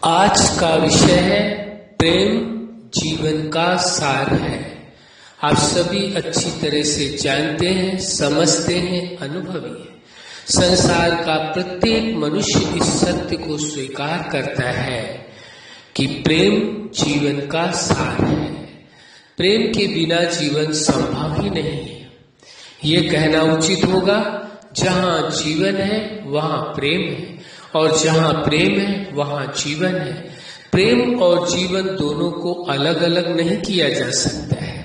आज का विषय है प्रेम जीवन का सार है। आप सभी अच्छी तरह से जानते हैं, समझते हैं, अनुभवी हैं। संसार का प्रत्येक मनुष्य इस सत्य को स्वीकार करता है कि प्रेम जीवन का सार है। प्रेम के बिना जीवन संभव ही नहीं है। ये कहना उचित होगा, जहाँ जीवन है वहाँ प्रेम है, और जहाँ प्रेम है वहाँ जीवन है। प्रेम और जीवन दोनों को अलग अलग नहीं किया जा सकता है।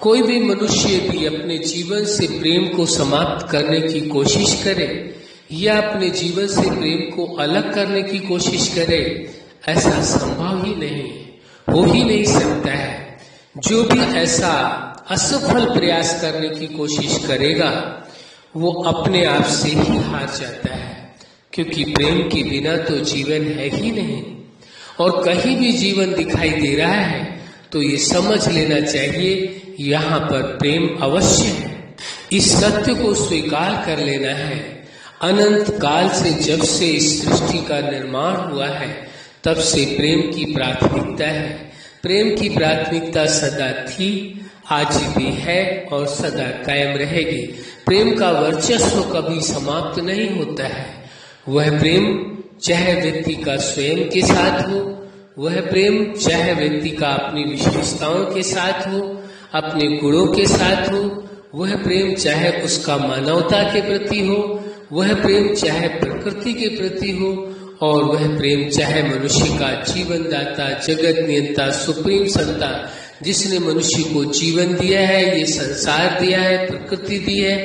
कोई भी मनुष्य भी अपने जीवन से प्रेम को समाप्त करने की कोशिश करे या अपने जीवन से प्रेम को अलग करने की कोशिश करे, ऐसा संभव ही नहीं, हो ही नहीं सकता है। जो भी ऐसा असफल प्रयास करने की कोशिश करेगा वो अपने आप से ही हार जाता है, क्योंकि प्रेम के बिना तो जीवन है ही नहीं। और कहीं भी जीवन दिखाई दे रहा है तो ये समझ लेना चाहिए यहाँ पर प्रेम अवश्य है। इस सत्य को स्वीकार कर लेना है। अनंत काल से जब से इस सृष्टि का निर्माण हुआ है तब से प्रेम की प्राथमिकता है। प्रेम की प्राथमिकता सदा थी, आज भी है और सदा कायम रहेगी। प्रेम का वर्चस्व कभी समाप्त नहीं होता है। वह प्रेम चाहे व्यक्ति का स्वयं के साथ हो, वह प्रेम चाहे व्यक्ति का अपनी विशेषताओं के साथ हो, अपने गुणों के साथ हो, वह प्रेम चाहे उसका मानवता के प्रति हो, वह प्रेम चाहे प्रकृति के प्रति हो, और वह प्रेम चाहे मनुष्य का जीवन दाता, जगत नियंता, सुप्रीम सत्ता जिसने मनुष्य को जीवन दिया है, ये संसार दिया है, प्रकृति दी है,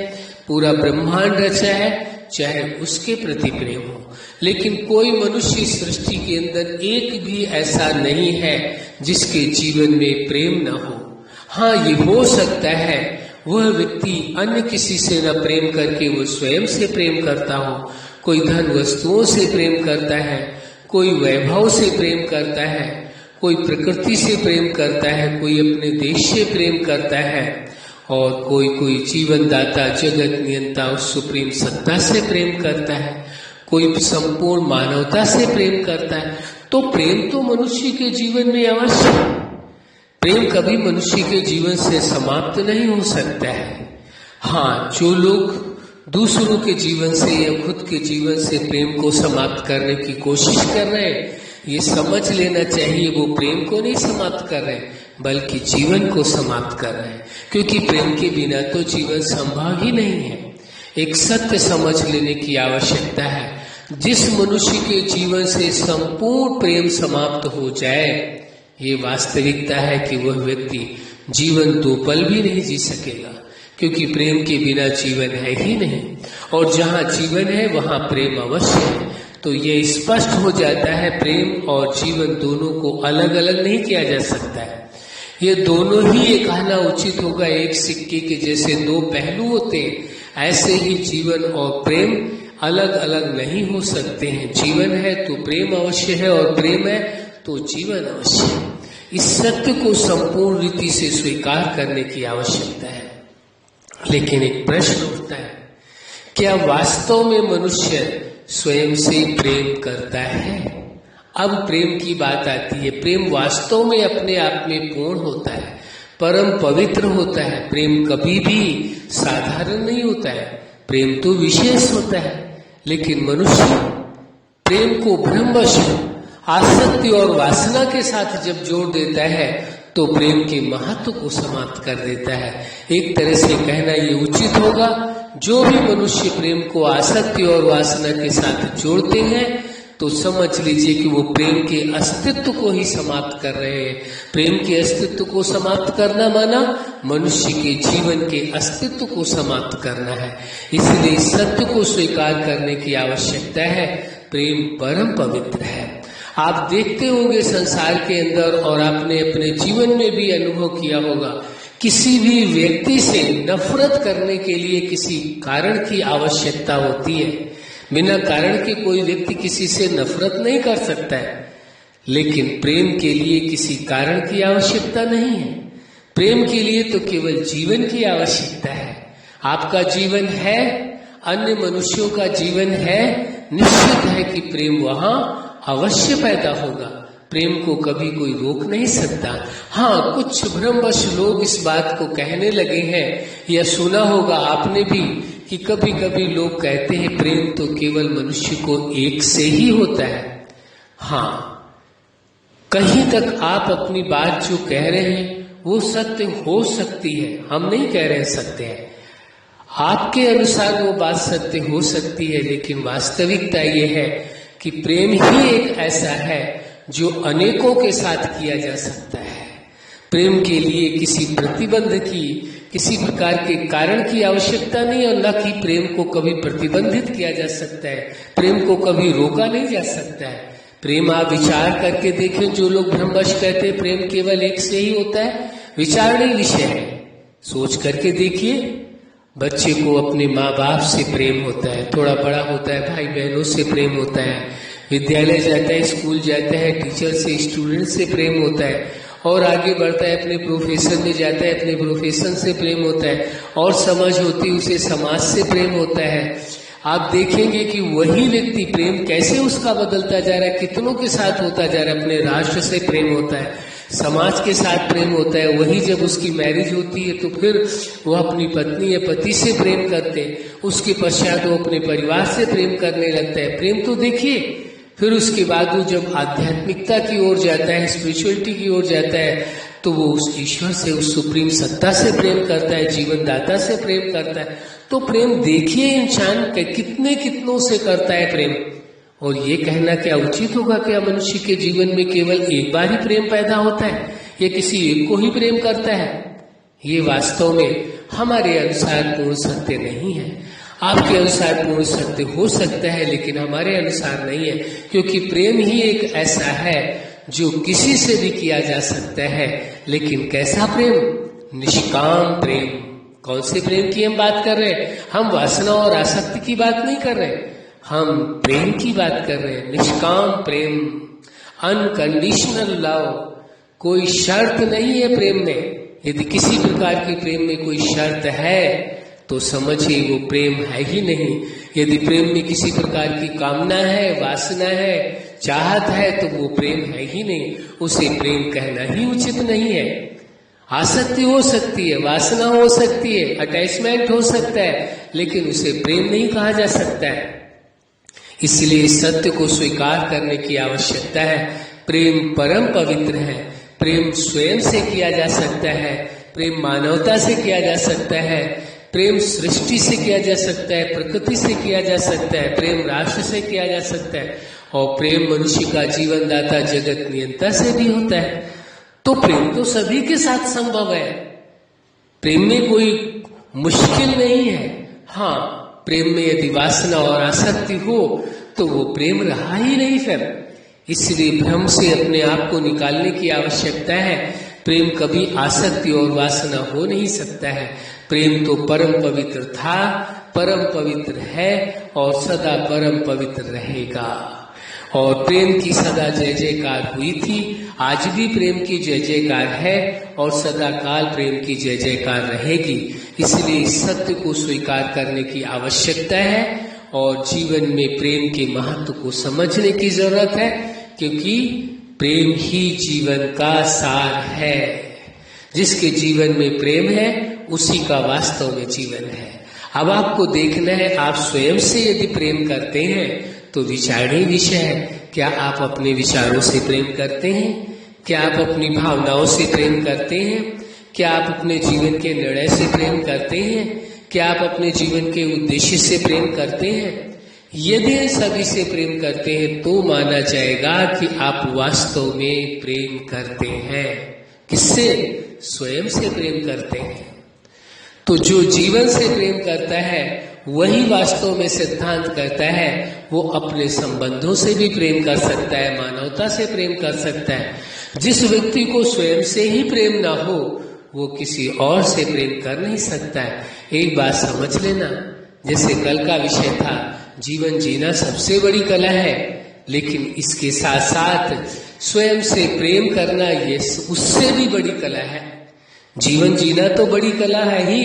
पूरा ब्रह्मांड रचा है, चाहे उसके प्रति प्रेम हो। लेकिन कोई मनुष्य सृष्टि के अंदर एक भी ऐसा नहीं है जिसके जीवन में प्रेम न हो। हाँ, ये हो सकता है वह व्यक्ति अन्य किसी से न प्रेम करके वो स्वयं से प्रेम करता हो। कोई धन वस्तुओं से प्रेम करता है, कोई वैभव से प्रेम करता है, कोई प्रकृति से प्रेम करता है, कोई अपने देश से प्रेम करता है, और कोई जीवन दाता, जगत नियंता और सुप्रीम सत्ता से प्रेम करता है, कोई संपूर्ण मानवता से प्रेम करता है। तो प्रेम तो मनुष्य के जीवन में अवश्य है। प्रेम कभी मनुष्य के जीवन से समाप्त नहीं हो सकता है। हाँ, जो लोग दूसरों के जीवन से या खुद के जीवन से प्रेम को समाप्त करने की कोशिश कर रहे हैं, ये समझ लेना चाहिए वो प्रेम को नहीं समाप्त कर रहे बल्कि जीवन को समाप्त कर रहे हैं, क्योंकि प्रेम के बिना तो जीवन संभव ही नहीं है। एक सत्य समझ लेने की आवश्यकता है। जिस मनुष्य के जीवन से संपूर्ण प्रेम समाप्त हो जाए, ये वास्तविकता है कि वह व्यक्ति जीवन 2 पल भी नहीं जी सकेगा, क्योंकि प्रेम के बिना जीवन है ही नहीं। और जहाँ जीवन है वहाँ प्रेम अवश्य है। तो ये स्पष्ट हो जाता है, प्रेम और जीवन दोनों को अलग अलग नहीं किया जा सकता है। ये दोनों ही ये कहना उचित होगा, एक सिक्के के जैसे 2 पहलू होते हैं, ऐसे ही जीवन और प्रेम अलग अलग नहीं हो सकते हैं। जीवन है तो प्रेम अवश्य है, और प्रेम है तो जीवन अवश्य है। इस सत्य को संपूर्ण रीति से स्वीकार करने की आवश्यकता है। लेकिन एक प्रश्न उठता है, क्या वास्तव में मनुष्य स्वयं से प्रेम करता है? अब प्रेम की बात आती है। प्रेम वास्तव में अपने आप में पूर्ण होता है, परम पवित्र होता है। प्रेम कभी भी साधारण नहीं होता है, प्रेम तो विशेष होता है। लेकिन मनुष्य प्रेम को भ्रमवश, आसक्ति और वासना के साथ जब जोड़ देता है तो प्रेम के महत्व को समाप्त कर देता है। एक तरह से कहना ये उचित होगा, जो भी मनुष्य प्रेम को आसक्ति और वासना के साथ जोड़ते हैं तो समझ लीजिए कि वो प्रेम के अस्तित्व को ही समाप्त कर रहे हैं। प्रेम के अस्तित्व को समाप्त करना माना मनुष्य के जीवन के अस्तित्व को समाप्त करना है। इसलिए सत्य को स्वीकार करने की आवश्यकता है। प्रेम परम पवित्र है। आप देखते होंगे संसार के अंदर, और आपने अपने जीवन में भी अनुभव किया होगा, किसी भी व्यक्ति से नफरत करने के लिए किसी कारण की आवश्यकता होती है। बिना कारण के कोई व्यक्ति किसी से नफरत नहीं कर सकता है, लेकिन प्रेम के लिए किसी कारण की आवश्यकता नहीं है। प्रेम के लिए तो केवल जीवन की आवश्यकता है। आपका जीवन है, अन्य मनुष्यों का जीवन है, निश्चित है कि प्रेम वहां अवश्य पैदा होगा। प्रेम को कभी कोई रोक नहीं सकता। हाँ, कुछ भ्रमवश लोग इस बात को कहने लगे हैं, या सुना होगा आपने भी कि कभी कभी लोग कहते हैं प्रेम तो केवल मनुष्य को एक से ही होता है। हाँ, कहीं तक आप अपनी बात जो कह रहे हैं वो सत्य हो सकती है, हम नहीं कह रहे सत्य है, आपके अनुसार वो बात सत्य हो सकती है, लेकिन वास्तविकता ये है कि प्रेम ही एक ऐसा है जो अनेकों के साथ किया जा सकता है। प्रेम के लिए किसी प्रतिबंध की, किसी प्रकार के कारण की आवश्यकता नहीं, और न कि प्रेम को कभी प्रतिबंधित किया जा सकता है, प्रेम को कभी रोका नहीं जा सकता है। प्रेम आप विचार करके देखें, जो लोग भ्रमवश कहते हैं प्रेम केवल एक से ही होता है, विचार नहीं विषय है। सोच करके देखिए, बच्चे को अपने माँ बाप से प्रेम होता है, थोड़ा बड़ा होता है भाई बहनों से प्रेम होता है, विद्यालय जाता है, स्कूल जाता है, टीचर से, स्टूडेंट से प्रेम होता है, और आगे बढ़ता है, अपने प्रोफेशन में जाता है, अपने प्रोफेशन से प्रेम होता है, और समझ होती है उसे समाज से प्रेम होता है। आप देखेंगे कि वही व्यक्ति प्रेम कैसे उसका बदलता जा रहा है, कितनों के साथ होता जा रहा है। अपने राष्ट्र से प्रेम होता है, समाज के साथ प्रेम होता है, वही जब उसकी मैरिज होती है तो फिर वो अपनी पत्नी या पति से प्रेम करते हैं, उसके पश्चात वो अपने परिवार से प्रेम करने लगता है। प्रेम तो देखिए, फिर उसके बाद वो जब आध्यात्मिकता की ओर जाता है, स्पिरिचुअलिटी की ओर जाता है, तो वो उस ईश्वर से, उस सुप्रीम सत्ता से प्रेम करता है, जीवन दाता से प्रेम करता है। तो प्रेम देखिए इंसान कितने कितनों से करता है प्रेम। और ये कहना क्या उचित होगा, क्या मनुष्य के जीवन में केवल एक बार ही प्रेम पैदा होता है, या किसी एक को ही प्रेम करता है? ये वास्तव में हमारे अनुसार पूर्ण सत्य नहीं है। आपके अनुसार पूर्ण सत्य हो सकता है, लेकिन हमारे अनुसार नहीं है, क्योंकि प्रेम ही एक ऐसा है जो किसी से भी किया जा सकता है। लेकिन कैसा प्रेम? निष्काम प्रेम। कौन से प्रेम की हम बात कर रहे हैं? हम वासना और आसक्ति की बात नहीं कर रहे, हम प्रेम की बात कर रहे हैं। निष्काम प्रेम, अनकंडीशनल लव। कोई शर्त नहीं है प्रेम में। यदि किसी प्रकार की प्रेम में कोई शर्त है तो समझिए वो प्रेम है ही नहीं। यदि प्रेम में किसी प्रकार की कामना है, वासना है, चाहत है, तो वो प्रेम है ही नहीं, उसे प्रेम कहना ही उचित नहीं है। आसक्ति हो सकती है, वासना हो सकती है, अटैचमेंट हो सकता है, लेकिन उसे प्रेम नहीं कहा जा सकता है। इसलिए इस सत्य को स्वीकार करने की आवश्यकता है। प्रेम परम पवित्र है। प्रेम स्वयं से किया जा सकता है, प्रेम मानवता से किया जा सकता है, प्रेम सृष्टि से किया जा सकता है, प्रकृति से किया जा सकता है, प्रेम राष्ट्र से किया जा सकता है, और प्रेम मनुष्य का जीवन दाता जगत नियंता से भी होता है। तो प्रेम तो सभी के साथ संभव है। प्रेम में कोई मुश्किल नहीं है। हाँ, प्रेम में यदि वासना और आसक्ति हो तो वो प्रेम रहा ही नहीं फिर। इसलिए भ्रम से अपने आप को निकालने की आवश्यकता है। प्रेम कभी आसक्ति और वासना हो नहीं सकता है। प्रेम तो परम पवित्र था, परम पवित्र है, और सदा परम पवित्र रहेगा। और प्रेम की सदा जय जयकार हुई थी, आज भी प्रेम की जय जयकार है, और सदा काल प्रेम की जय जयकार रहेगी। इसलिए इस सत्य को स्वीकार करने की आवश्यकता है, और जीवन में प्रेम के महत्व को समझने की जरूरत है, क्योंकि प्रेम ही जीवन का सार है। जिसके जीवन में प्रेम है उसी का वास्तव में जीवन है। अब आपको देखना है, आप स्वयं से यदि प्रेम करते हैं तो विचारणीय विषय है। क्या आप अपने विचारों से प्रेम करते हैं? क्या आप अपनी भावनाओं से प्रेम करते हैं? क्या आप अपने जीवन के निर्णय से प्रेम करते हैं? क्या आप अपने जीवन के उद्देश्य से प्रेम करते हैं? यदि सभी से प्रेम करते हैं तो माना जाएगा कि आप वास्तव में प्रेम करते हैं। किससे? स्वयं से प्रेम करते हैं। तो जो जीवन से प्रेम करता है वही वास्तव में सिद्धांत करता है वो अपने संबंधों से भी प्रेम कर सकता है, मानवता से प्रेम कर सकता है। जिस व्यक्ति को स्वयं से ही प्रेम ना हो वो किसी और से प्रेम कर नहीं सकता है। एक बात समझ लेना, जैसे कल का विषय था, जीवन जीना सबसे बड़ी कला है, लेकिन इसके साथ साथ स्वयं से प्रेम करना ये उससे भी बड़ी कला है। जीवन जीना तो बड़ी कला है ही,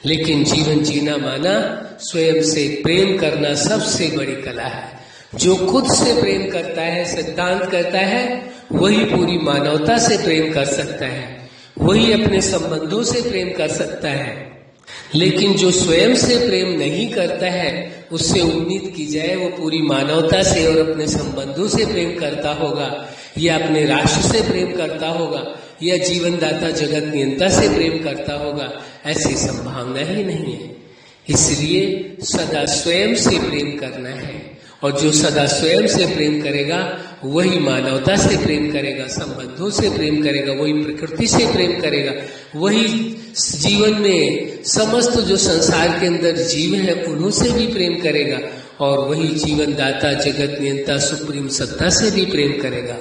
लेकिन जीवन जीना माना स्वयं से प्रेम करना सबसे बड़ी कला है। जो खुद से प्रेम करता है, सिद्धांत करता है, वही पूरी मानवता से प्रेम कर सकता है, वही अपने संबंधों से प्रेम कर सकता है। लेकिन जो स्वयं से प्रेम नहीं करता है, उससे उम्मीद की जाए वो पूरी मानवता से और अपने संबंधों से प्रेम करता होगा, या अपने राष्ट्र से प्रेम करता होगा, या जीवनदाता जगत नियंता से प्रेम करता होगा, ऐसी संभावना ही नहीं है। इसलिए सदा स्वयं से प्रेम करना है, और जो सदा स्वयं से प्रेम करेगा वही मानवता से प्रेम करेगा, संबंधों से प्रेम करेगा, वही प्रकृति से प्रेम करेगा, वही जीवन में समस्त जो संसार के अंदर जीव है उन्हों से भी प्रेम करेगा, और वही जीवनदाता जगत नियंता सुप्रीम सत्ता से भी प्रेम करेगा।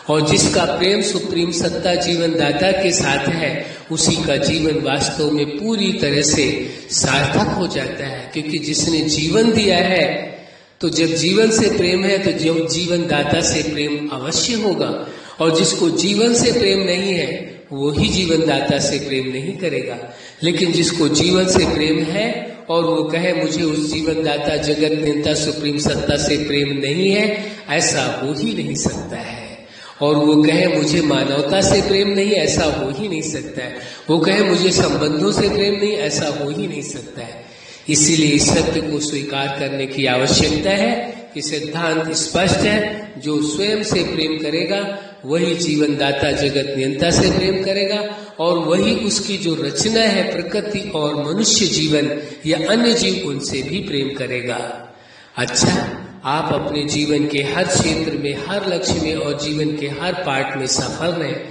और जिसका प्रेम सुप्रीम सत्ता जीवनदाता के साथ है, उसी का जीवन वास्तव में पूरी तरह से सार्थक हो जाता है, क्योंकि जिसने जीवन दिया है, तो जब जीवन से प्रेम है तो जीवन दाता से प्रेम अवश्य होगा, और जिसको जीवन से प्रेम नहीं है वो ही जीवन दाता से प्रेम नहीं करेगा। लेकिन जिसको जीवन से प्रेम है और वो कहे मुझे उस जीवन दाता जगत नियंता सुप्रीम सत्ता से प्रेम नहीं है, ऐसा हो ही नहीं सकता है। और वो कहे मुझे मानवता से प्रेम नहीं, ऐसा हो ही नहीं सकता है। वो कहे मुझे संबंधों से प्रेम नहीं, ऐसा हो ही नहीं सकता है। इसीलिए इस सत्य को स्वीकार करने की आवश्यकता है कि सिद्धांत स्पष्ट है, जो स्वयं से प्रेम करेगा वही जीवनदाता जगत नियंता से प्रेम करेगा, और वही उसकी जो रचना है प्रकृति और मनुष्य जीवन या अन्य जीव, उनसे भी प्रेम करेगा। अच्छा, आप अपने जीवन के हर क्षेत्र में, हर लक्ष्य में और जीवन के हर पार्ट में सफल रहें।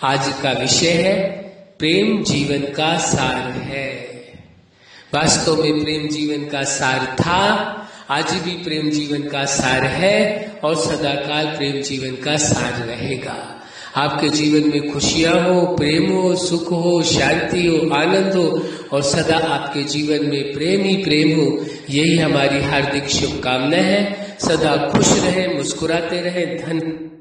आज का विषय है प्रेम जीवन का सार है। वास्तव में प्रेम जीवन का सार था, आज भी प्रेम जीवन का सार है, और सदाकाल प्रेम जीवन का सार रहेगा। आपके जीवन में खुशियां हो, प्रेम हो, सुख हो, शांति हो, आनंद हो, और सदा आपके जीवन में प्रेम ही प्रेम हो, यही हमारी हार्दिक शुभकामना है। सदा खुश रहें, मुस्कुराते रहें। धन्यवाद।